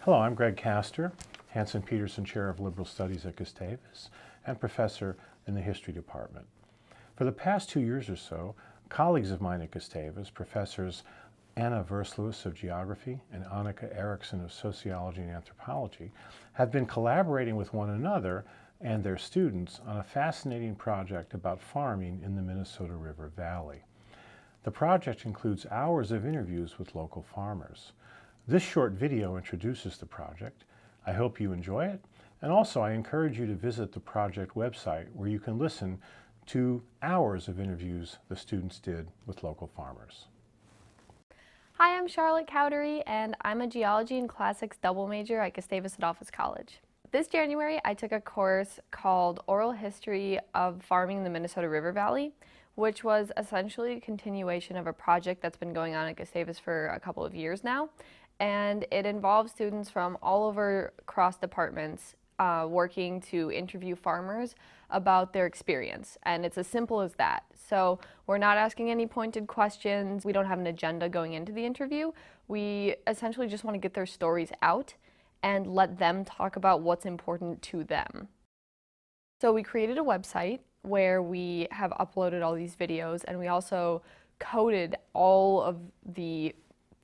Hello, I'm Greg Castor, Hanson Peterson Chair of Liberal Studies at Gustavus and Professor in the History Department. For the past 2 years or so, colleagues of mine at Gustavus, Professors Anna Versluis of Geography and Annika Eriksson of Sociology and Anthropology, have been collaborating with one another and their students on a fascinating project about farming in the Minnesota River Valley. The project includes hours of interviews with local farmers. This short video introduces the project. I hope you enjoy it, and also I encourage you to visit the project website where you can listen to hours of interviews the students did with local farmers. Hi, I'm Charlotte Cowdery, and I'm a Geology and Classics double major at Gustavus Adolphus College. This January, I took a course called Oral History of Farming in the Minnesota River Valley, which was essentially a continuation of a project that's been going on at Gustavus for a couple of years now. And it involves students from all over across departments working to interview farmers about their experience. And it's as simple as that. So we're not asking any pointed questions. We don't have an agenda going into the interview. We essentially just want to get their stories out and let them talk about what's important to them. So we created a website where we have uploaded all these videos, and we also coded all of the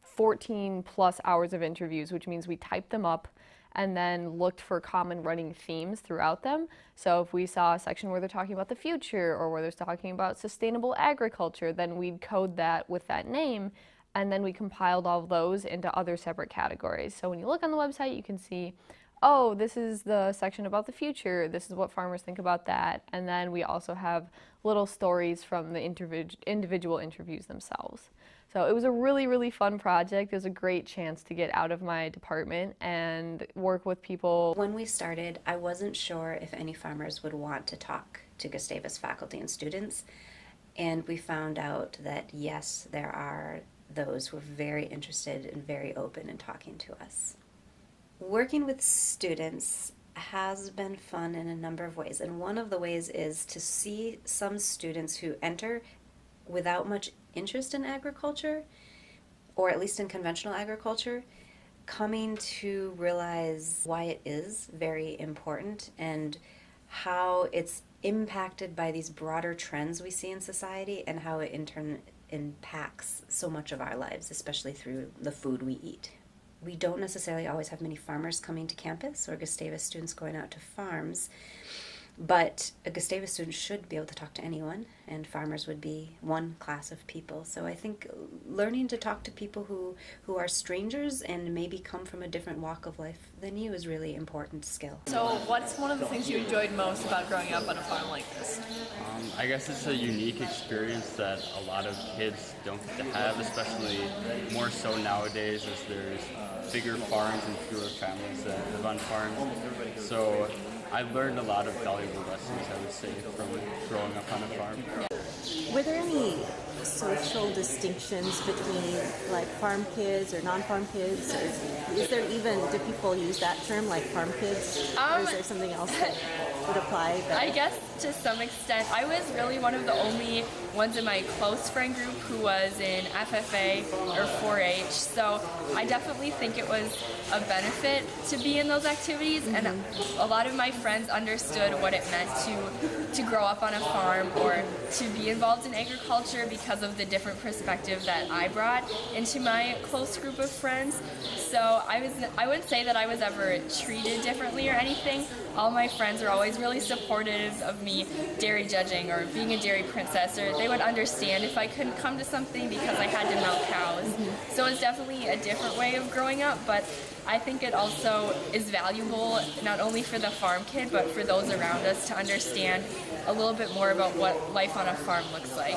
14 plus hours of interviews, which means we typed them up and then looked for common running themes throughout them. So if we saw a section where they're talking about the future or where they're talking about sustainable agriculture, then we'd code that with that name, and then we compiled all of those into other separate categories. So when you look on the website, you can see, oh, this is the section about the future, this is what farmers think about that, and then we also have little stories from the individual interviews themselves. So it was a really, really fun project. It was a great chance to get out of my department and work with people. When we started, I wasn't sure if any farmers would want to talk to Gustavus faculty and students, and we found out that yes, there are those who are very interested and very open in talking to us. Working with students has been fun in a number of ways, and one of the ways is to see some students who enter without much interest in agriculture, or at least in conventional agriculture, coming to realize why it is very important and how it's impacted by these broader trends we see in society and how it in turn impacts so much of our lives, especially through the food we eat. We don't necessarily always have many farmers coming to campus or Gustavus students going out to farms, but a Gustavus student should be able to talk to anyone, and farmers would be one class of people. So I think learning to talk to people who are strangers and maybe come from a different walk of life than you is really important skill. So what's one of the things you enjoyed most about growing up on a farm like this? I guess it's a unique experience that a lot of kids don't get to have, especially more so nowadays as there's bigger farms and fewer families that live on farms. So I learned a lot of valuable lessons, I would say, from growing up on a farm. Were there any social distinctions between like farm kids or non-farm kids? Or is there even, do people use that term, like farm kids? Or is there something else that would apply? I guess to some extent. I was really one of the only ones in my close friend group who was in FFA or 4-H, so I definitely think it was a benefit to be in those activities, and a lot of my friends understood what it meant to grow up on a farm or to be involved in agriculture because of the different perspective that I brought into my close group of friends. So I wouldn't say that I was ever treated differently or anything. All my friends were always really supportive of me dairy judging or being a dairy princess, or they would understand if I couldn't come to something because I had to milk cows. So it's definitely a different way of growing up, but I think it also is valuable not only for the farm kid, but for those around us to understand a little bit more about what life on a farm looks like.